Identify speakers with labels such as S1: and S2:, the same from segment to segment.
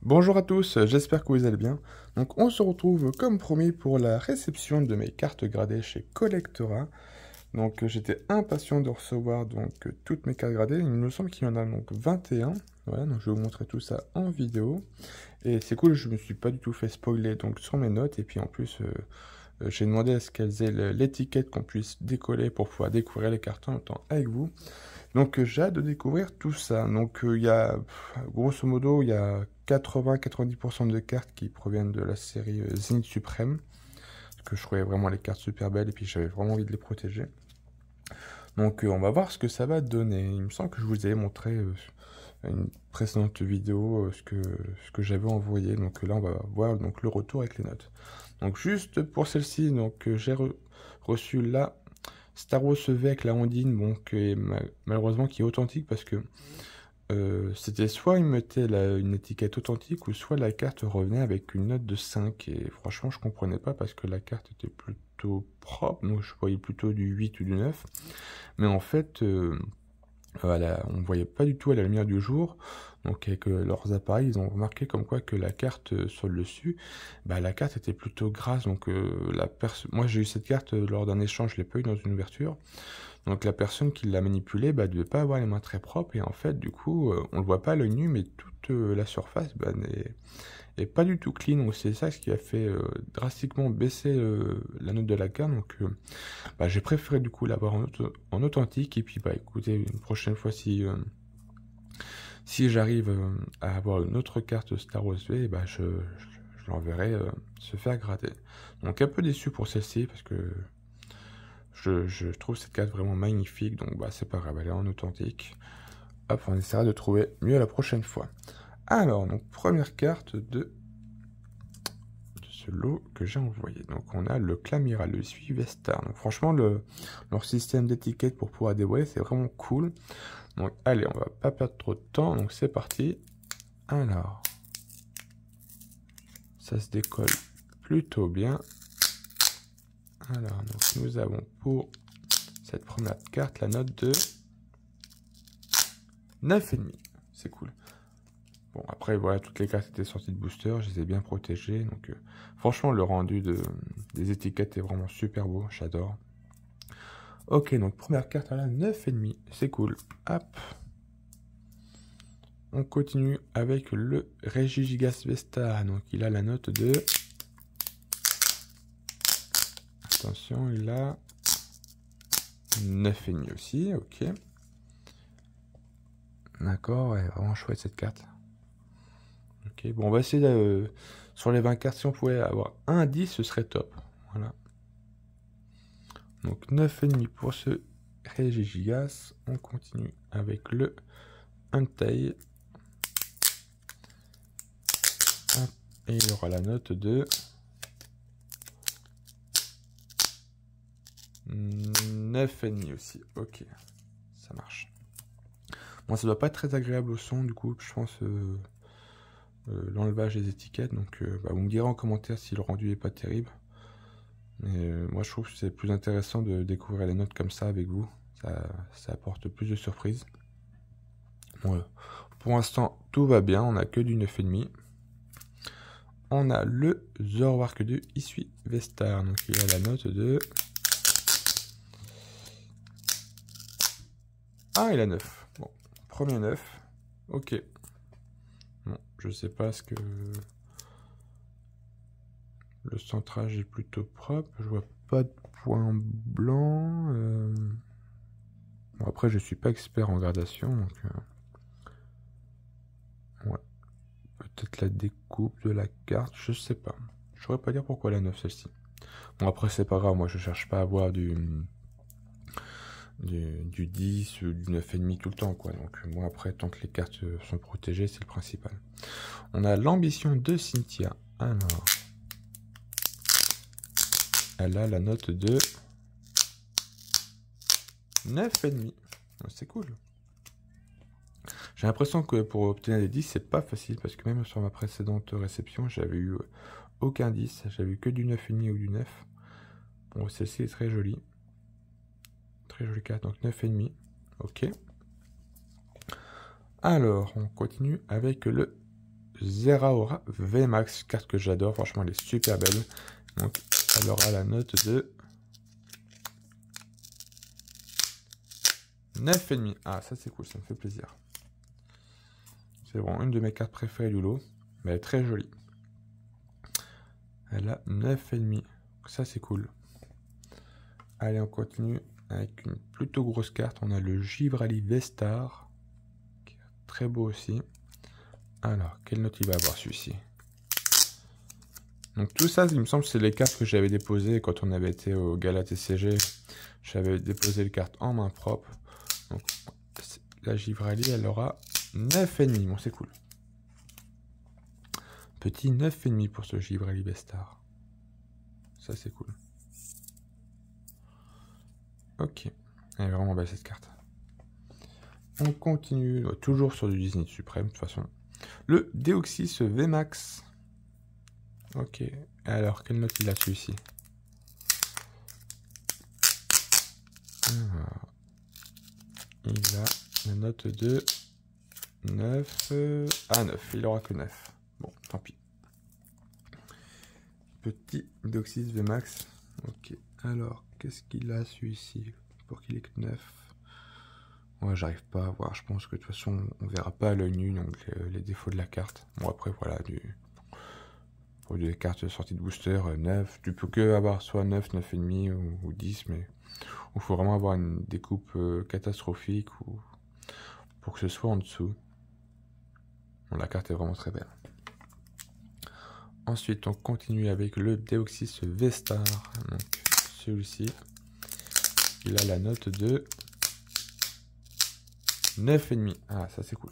S1: Bonjour à tous, j'espère que vous allez bien. Donc on se retrouve comme promis pour la réception de mes cartes gradées chez Collectora. Donc j'étais impatient de recevoir toutes mes cartes gradées. Il me semble qu'il y en a donc 21. Voilà, donc je vais vous montrer tout ça en vidéo. Et c'est cool, je me suis pas du tout fait spoiler donc sur mes notes. Et puis en plus, j'ai demandé à ce qu'elles aient l'étiquette qu'on puisse décoller pour pouvoir découvrir les cartes en même temps avec vous. Donc j'ai hâte de découvrir tout ça. Donc il y a, grosso modo, il y a 80-90% de cartes qui proviennent de la série Zénith Suprême. Parce que je trouvais vraiment les cartes super belles et puis j'avais vraiment envie de les protéger. Donc on va voir ce que ça va donner. Il me semble que je vous avais montré une précédente vidéo ce que j'avais envoyé. Donc là on va voir donc, le retour avec les notes. Donc juste pour celle-ci, j'ai reçu la Star Wars EV avec la Ondine, bon, malheureusement qui est authentique parce que c'était soit il mettait une étiquette authentique ou soit la carte revenait avec une note de 5 et franchement je comprenais pas parce que la carte était plutôt propre, donc je voyais plutôt du 8 ou du 9, mais en fait voilà, on ne voyait pas du tout à la lumière du jour. Donc avec leurs appareils, ils ont remarqué comme quoi que la carte sur le dessus, bah, la carte était plutôt grasse. Donc moi j'ai eu cette carte lors d'un échange, je l'ai pas eu dans une ouverture. Donc la personne qui l'a manipulée bah, devait pas avoir les mains très propres. Et en fait du coup, on le voit pas à l'œil nu, mais toute la surface bah, n'est pas du tout clean. Donc c'est ça ce qui a fait drastiquement baisser la note de la carte. Donc bah, j'ai préféré du coup l'avoir en authentique. Et puis bah écoutez, une prochaine fois si j'arrive à avoir une autre carte Star Wars V, bah, je l'enverrai se faire gratter. Donc un peu déçu pour celle-ci parce que je trouve cette carte vraiment magnifique. Donc bah c'est pas grave, elle est en authentique. Hop, on essaiera de trouver mieux la prochaine fois. Alors, donc première carte de ce lot que j'ai envoyé. Donc on a le Clamiral, le Suivestar. Donc franchement, leur système d'étiquette pour pouvoir dévoiler, c'est vraiment cool. Donc allez, on va pas perdre trop de temps, donc c'est parti. Alors, ça se décolle plutôt bien. Alors, donc nous avons pour cette première carte la note de 9,5. C'est cool. Bon, après, voilà, toutes les cartes étaient sorties de booster, je les ai bien protégées. Donc, franchement, le rendu des étiquettes est vraiment super beau, j'adore. Ok, donc première carte à la 9,5, c'est cool. Hop. On continue avec le Regigigas Vesta. Donc il a la note de... Attention, il a 9,5 aussi, ok. D'accord, ouais, vraiment chouette cette carte. Ok, bon, on va essayer de... Sur les 20 cartes, si on pouvait avoir un 10, ce serait top. Voilà. Donc 9,5 pour ce Regigigas. On continue avec le Entei. Et il aura la note de 9,5 aussi. Ok, ça marche. Bon, ça doit pas être très agréable au son, du coup, je pense, l'enlevage des étiquettes. Donc, bah, vous me direz en commentaire si le rendu est pas terrible. Mais moi, je trouve que c'est plus intéressant de découvrir les notes comme ça avec vous. Ça apporte plus de surprises. Bon, pour l'instant, tout va bien. On n'a que du 9,5. On a le Zoroark de Isui Vestar. Donc il a la note de... Ah, il a 9. Bon, premier 9. Ok. Bon, je sais pas ce que... Le centrage est plutôt propre. Je vois pas de points blancs. Bon, après, je suis pas expert en gradation. Donc, ouais. Peut-être la découpe de la carte. Je sais pas. Je saurais pas dire pourquoi la 9 celle-ci. Bon, après, c'est pas grave. Moi, je cherche pas à avoir du 10 ou du 9,5 tout le temps, quoi. Donc, moi, après, tant que les cartes sont protégées, c'est le principal. On a l'ambition de Cynthia. Alors, elle a la note de 9,5. C'est cool. J'ai l'impression que pour obtenir des 10, c'est pas facile parce que même sur ma précédente réception, j'avais eu aucun 10. J'avais eu que du 9,5 ou du 9. Bon, celle-ci est très jolie. Très jolie carte, donc 9,5. Ok. Alors, on continue avec le Zeraora VMAX, carte que j'adore, franchement elle est super belle. Donc elle aura la note de 9,5. Ah ça c'est cool, ça me fait plaisir. C'est vraiment une de mes cartes préférées du lot, mais elle est très jolie. Elle a 9,5, ça c'est cool. Allez, on continue avec une plutôt grosse carte. On a le Givrali Vestar, qui est très beau aussi. Alors, quelle note il va avoir celui-ci? Donc tout ça, il me semble, c'est les cartes que j'avais déposées quand on avait été au Gala TCG. J'avais déposé les cartes en main propre. Donc la Givrali, elle aura 9,5. Bon, c'est cool. Petit 9,5 pour ce Givrali Vestar. Ça, c'est cool. Ok. Elle est vraiment belle cette carte. On continue, toujours sur du Disney Suprême, de toute façon. Le Deoxys VMAX. Ok. Alors, quelle note il a celui-ci? Il a la note de 9. Ah, 9. Il aura que 9. Bon, tant pis. Petit Deoxys VMAX. Ok. Alors, qu'est-ce qu'il a celui-ci pour qu'il ait que 9? Ouais, j'arrive pas à voir. Je pense que de toute façon, on verra pas à l'œil nu donc les défauts de la carte. Bon, après, voilà, pour des cartes sorties de booster, 9. Tu peux que avoir soit 9, 9,5 ou 10, mais il faut vraiment avoir une découpe catastrophique ou pour que ce soit en dessous. Bon, la carte est vraiment très belle. Ensuite, on continue avec le Deoxys Vestar. Donc, celui-ci, il a la note de 9,5. Ah, ça c'est cool.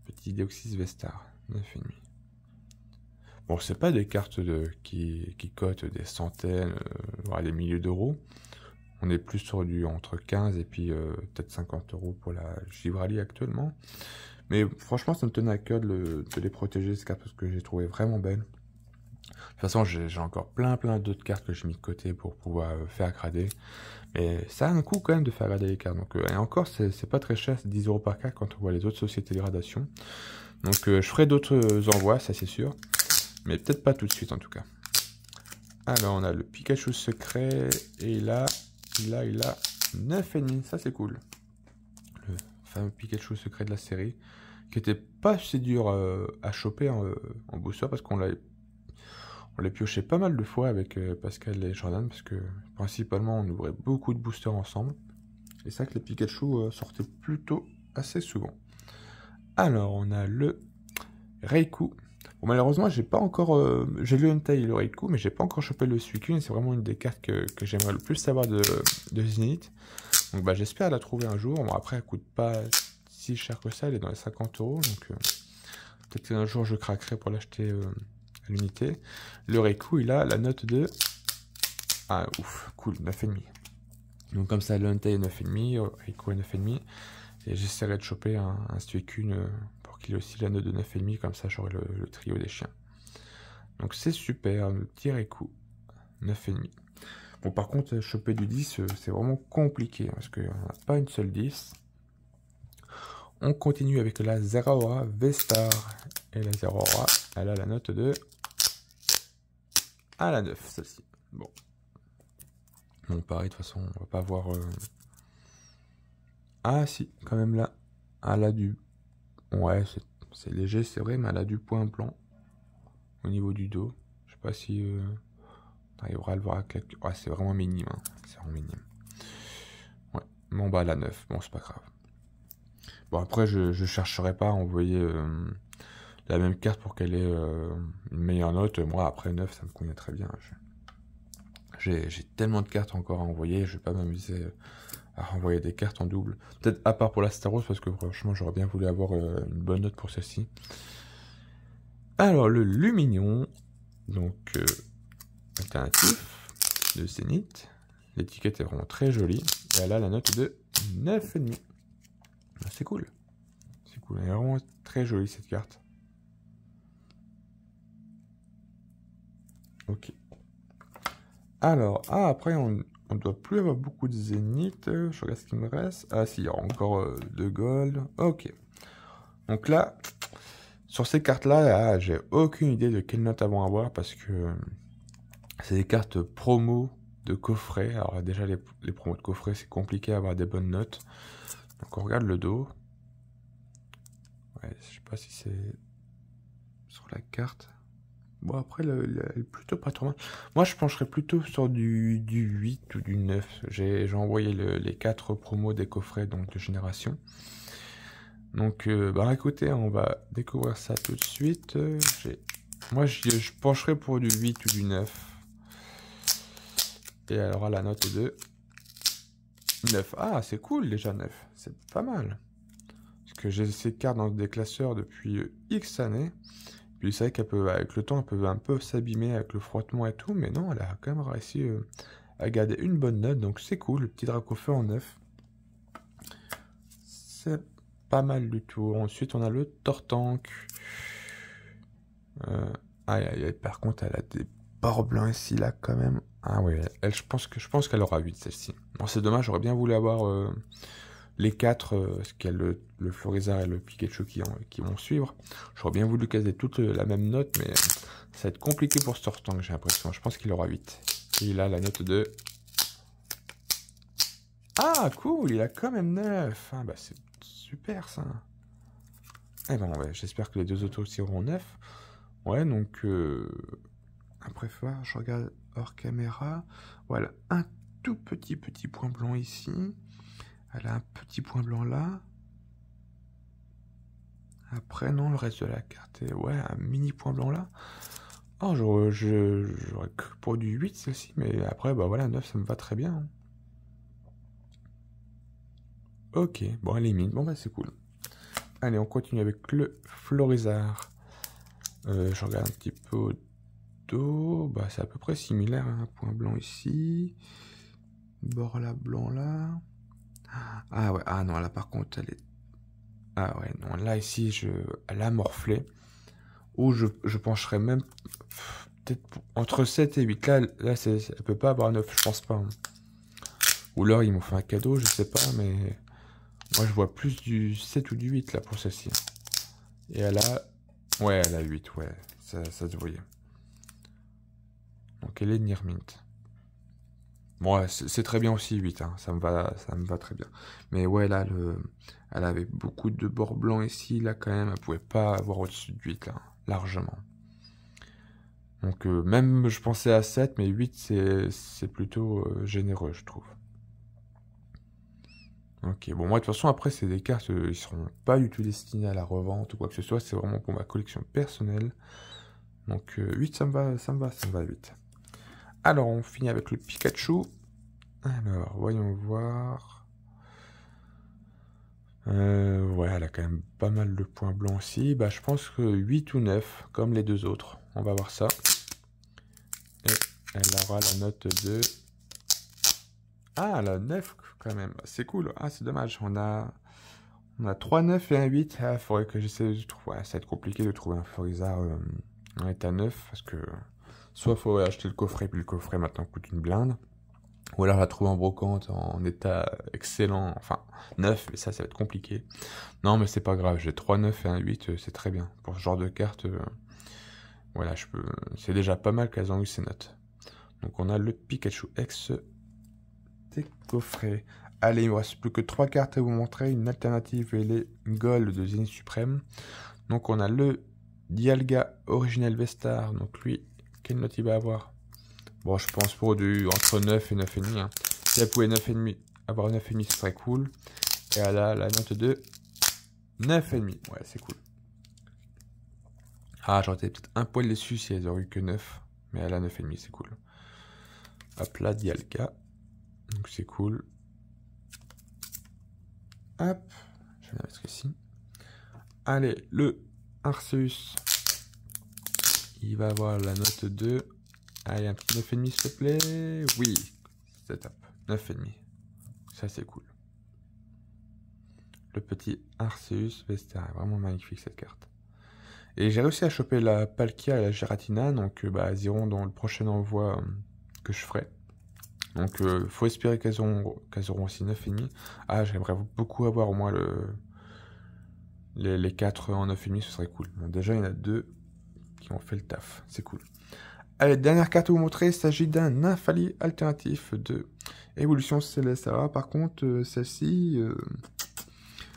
S1: Petit Deoxys Vestar, 9,5. Bon, c'est pas des cartes qui cotent des centaines, voire des milliers d'euros. On est plus sur du entre 15 et puis peut-être 50 € pour la Givrali actuellement. Mais franchement, ça me tenait à cœur de les protéger, ces cartes, parce que j'ai trouvé vraiment belles. De toute façon, j'ai encore plein d'autres cartes que j'ai mis de côté pour pouvoir faire grader. Mais ça a un coût quand même de faire grader les cartes. Donc, et encore, c'est pas très cher, c'est 10 € par carte quand on voit les autres sociétés de gradation. Donc je ferai d'autres envois, ça c'est sûr. Mais peut-être pas tout de suite en tout cas. Alors, on a le Pikachu secret. Et il a 9,5, ça c'est cool. Le fameux Pikachu secret de la série. Qui était pas assez dur à choper en booster parce qu'on l'a pioché pas mal de fois avec Pascal et Jordan parce que principalement on ouvrait beaucoup de boosters ensemble. Et c'est ça que les Pikachu sortaient plutôt assez souvent. Alors on a le Raikou. Bon, malheureusement j'ai pas encore... j'ai le Entei et le Raikou mais j'ai pas encore chopé le Suicune. C'est vraiment une des cartes que j'aimerais le plus savoir de Zenith. Donc bah, j'espère la trouver un jour. Bon après elle coûte pas si cher que ça, elle est dans les 50 €. Donc peut-être qu'un jour je craquerai pour l'acheter à l'unité. Le Raikou, il a la note de... Ah, ouf, cool, 9,5. Donc comme ça, le Entei est 9,5, Raikou est 9,5. Et j'essaierai de choper un Suicune pour qu'il ait aussi la note de 9,5. Comme ça, j'aurai le trio des chiens. Donc c'est super, le petit Raikou, 9,5. Bon, par contre, choper du 10, c'est vraiment compliqué. Parce qu'il n'y en a pas une seule 10. On continue avec la Zeraora Vestar. Et la Zeraora, elle a la note de... Ah, la 9, celle-ci. Bon. Bon, pareil, de toute façon, on va pas voir... Ah, si, quand même là. Elle a du... Ouais, c'est léger, c'est vrai, mais elle a du point blanc. Au niveau du dos. Je sais pas si... on arrivera à le voir avec... Ouais, c'est vraiment minime. Hein. C'est vraiment minime. Ouais. Bon, bah, la 9. Bon, c'est pas grave. Bon, après, je chercherai pas à envoyer la même carte pour qu'elle ait une meilleure note. Moi, après 9, ça me convient très bien. J'ai tellement de cartes encore à envoyer, je vais pas m'amuser à renvoyer des cartes en double. Peut-être à part pour la Star Wars, parce que franchement, j'aurais bien voulu avoir une bonne note pour celle-ci. Alors, le Lumignon, donc alternatif de Zenith. L'étiquette est vraiment très jolie. Et elle a la note de 9,5. C'est cool. C'est cool. Elle est vraiment très jolie cette carte. Ok. Alors, après, on ne doit plus avoir beaucoup de Zénith. Je regarde ce qu'il me reste. Ah, si, il y aura encore de gold. Ok. Donc là, Sur ces cartes-là, j'ai aucune idée de quelle note elles vont avoir parce que c'est des cartes promo de coffret. Alors déjà, les promos de coffret, c'est compliqué à avoir des bonnes notes. Donc on regarde le dos. Ouais, je sais pas si c'est sur la carte. Bon, après, elle est plutôt pas trop mal. Moi, je pencherais plutôt sur du 8 ou du 9. J'ai envoyé les 4 promos des coffrets donc de génération. Donc, bah écoutez, on va découvrir ça tout de suite. Moi, je pencherais pour du 8 ou du 9. Et alors, à la note de 9. Ah, c'est cool déjà, 9. C'est pas mal. Parce que j'ai ces cartes dans des classeurs depuis X années. Puis c'est vrai qu'avec le temps, elle peut un peu s'abîmer avec le frottement et tout. Mais non, elle a quand même réussi à garder une bonne note. Donc, c'est cool. Le petit Dracofeu en 9. C'est pas mal du tout. Ensuite, on a le Tortank. Aïe, aïe, aïe. Par contre, elle a des bords blancs ici, là, quand même. Ah ouais, je pense qu'elle aura 8, celle-ci. Bon, c'est dommage, j'aurais bien voulu avoir les 4, parce qu'il y a le Florizard et le Pikachu qui vont suivre. J'aurais bien voulu qu'elles aient toutes la même note, mais ça va être compliqué pour ce Tortank, j'ai l'impression. Je pense qu'il aura 8. Et il a la note de... Ah, cool, il a quand même 9. Ah, bah, c'est super, ça. Eh ben, ouais, j'espère que les deux autos aussi auront 9. Ouais, donc... Après, je regarde hors caméra. Voilà, un tout petit point blanc ici. Elle a un petit point blanc là. Après, non, le reste de la carte est... Ouais, un mini point blanc là. Oh, j'aurais cru pour du 8 celle-ci, mais après, bah voilà, 9, ça me va très bien. Hein. Ok, bon, elle est mine. Bon, bah c'est cool. Allez, on continue avec le Florizard. Je regarde un petit peu au dos. Bah, c'est à peu près similaire. Hein. Un point blanc ici. Bord là, blanc là. Ah ouais, ah non, là par contre, elle est... Ah ouais, non, là ici, elle a morflé. Ou je pencherais même peut-être entre 7 et 8. Là elle peut pas avoir 9, je pense pas. Hein. Ou alors ils m'ont fait un cadeau, je sais pas, mais moi je vois plus du 7 ou du 8 là pour celle-ci. Et elle a... Ouais, elle a 8, ouais, ça se voyait. Donc elle est Nirmint. Bon, ouais, c'est très bien aussi 8, hein. Ça me va très bien. Mais ouais, là, elle avait beaucoup de bords blancs ici, là quand même, elle pouvait pas avoir au-dessus de 8, là, largement. Donc même je pensais à 7, mais 8 c'est plutôt généreux, je trouve. Ok, bon moi de toute façon après c'est des cartes, ils seront pas du tout destinés à la revente ou quoi que ce soit, c'est vraiment pour ma collection personnelle. Donc 8 ça me va 8. Alors on finit avec le Pikachu. Alors voyons voir. Ouais, elle a quand même pas mal de points blancs aussi. Bah je pense que 8 ou 9, comme les deux autres. On va voir ça. Et elle aura la note de... Ah, la 9 quand même. C'est cool. Ah, c'est dommage. On a 3 9 et un 8. Ah, faudrait que j'essaie de trouver... Ouais, ça va être compliqué de trouver un Florizard en état 9. Parce que soit faut acheter le coffret, puis le coffret maintenant coûte une blinde. Ou alors la trouver en brocante en état excellent. Enfin, 9, mais ça va être compliqué. Non, mais c'est pas grave. J'ai 3 9 et un 8. C'est très bien. Pour ce genre de carte, voilà, je peux... C'est déjà pas mal qu'elles ont eu ces notes. Donc on a le Pikachu X des coffrets. Allez, il ne me reste plus que 3 cartes à vous montrer. Une alternative et les Gold de Zénith Suprême. Donc on a le Dialga Original Vestar. Donc lui, quelle note il va avoir? Bon, je pense pour entre 9 et 9,5. Hein. Si elle pouvait 9,5, avoir 9,5, ce serait cool. Et elle a la note de 9,5. Ouais, c'est cool. Ah, j'aurais été peut-être un poil déçu si elle aurait eu que 9. Mais elle a 9,5, c'est cool. Hop là, Dialga. Donc c'est cool. Hop, je vais la mettre ici. Allez, le Arceus. Il va avoir la note de... Allez, un petit 9,5 s'il te plaît. Oui, c'est top. 9,5. Ça c'est cool. Le petit Arceus Vestar. Vraiment magnifique cette carte. Et j'ai réussi à choper la Palkia et la Giratina. Donc bah, elles iront dans le prochain envoi que je ferai. Donc, faut espérer qu'elles auront aussi 9,5. Ah, j'aimerais beaucoup avoir au moins Les 4 en 9,5, ce serait cool. Bon, déjà, il y en a 2 qui ont fait le taf. C'est cool. Allez, dernière carte à vous montrer. Il s'agit d'un Nymphalie alternatif de Évolution Céleste. Alors, par contre, celle-ci,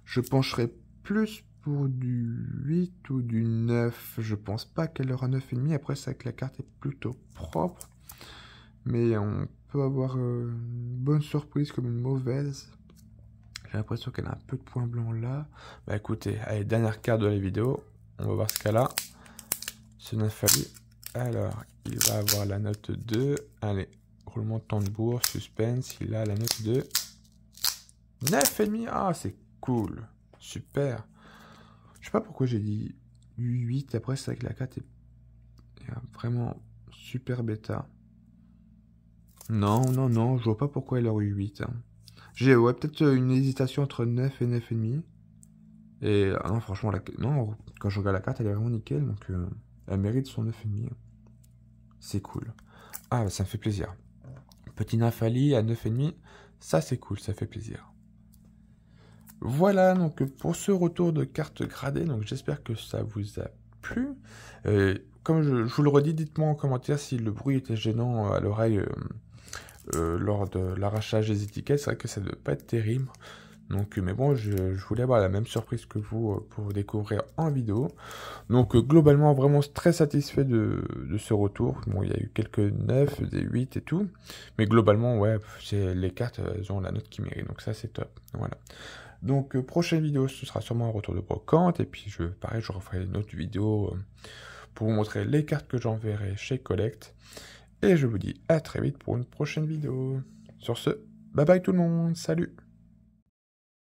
S1: je pencherai plus pour du 8 ou du 9. Je pense pas qu'elle aura 9,5. Après, c'est vrai que la carte est plutôt propre. Mais on peut avoir une bonne surprise comme une mauvaise. J'ai l'impression qu'elle a un peu de points blancs là. Bah écoutez, allez, dernière carte de la vidéo. On va voir ce qu'elle a. Ce Nymphalie. Alors, il va avoir la note 2. Allez, roulement de tambour, suspense. Il a la note de 9,5. Ah, c'est cool. Super. Je sais pas pourquoi j'ai dit 8. Après, c'est vrai que la carte est vraiment super bêta. Non, non, non. Je vois pas pourquoi elle aurait eu 8. Hein. J'ai peut-être une hésitation entre 9 et 9,5. Et non, franchement, non, quand je regarde la carte, elle est vraiment nickel. Donc, elle mérite son 9,5. C'est cool. Ah, ça me fait plaisir. Petit Nymphalie à 9,5. Ça, c'est cool. Ça fait plaisir. Voilà, donc pour ce retour de carte gradée, donc j'espère que ça vous a plu. Comme je vous le redis, dites-moi en commentaire si le bruit était gênant à l'oreille lors de l'arrachage des étiquettes. C'est vrai que ça ne doit pas être terrible. Donc, mais bon, je voulais avoir la même surprise que vous pour vous découvrir en vidéo. Donc, globalement, vraiment très satisfait de ce retour. Bon, il y a eu quelques 9, des 8 et tout. Mais globalement, ouais, les cartes, elles ont la note qui mérite. Donc ça, c'est top. Voilà. Donc, prochaine vidéo, ce sera sûrement un retour de brocante. Et puis, pareil, je referai une autre vidéo pour vous montrer les cartes que j'enverrai chez Collect. Et je vous dis à très vite pour une prochaine vidéo. Sur ce, bye bye tout le monde, salut!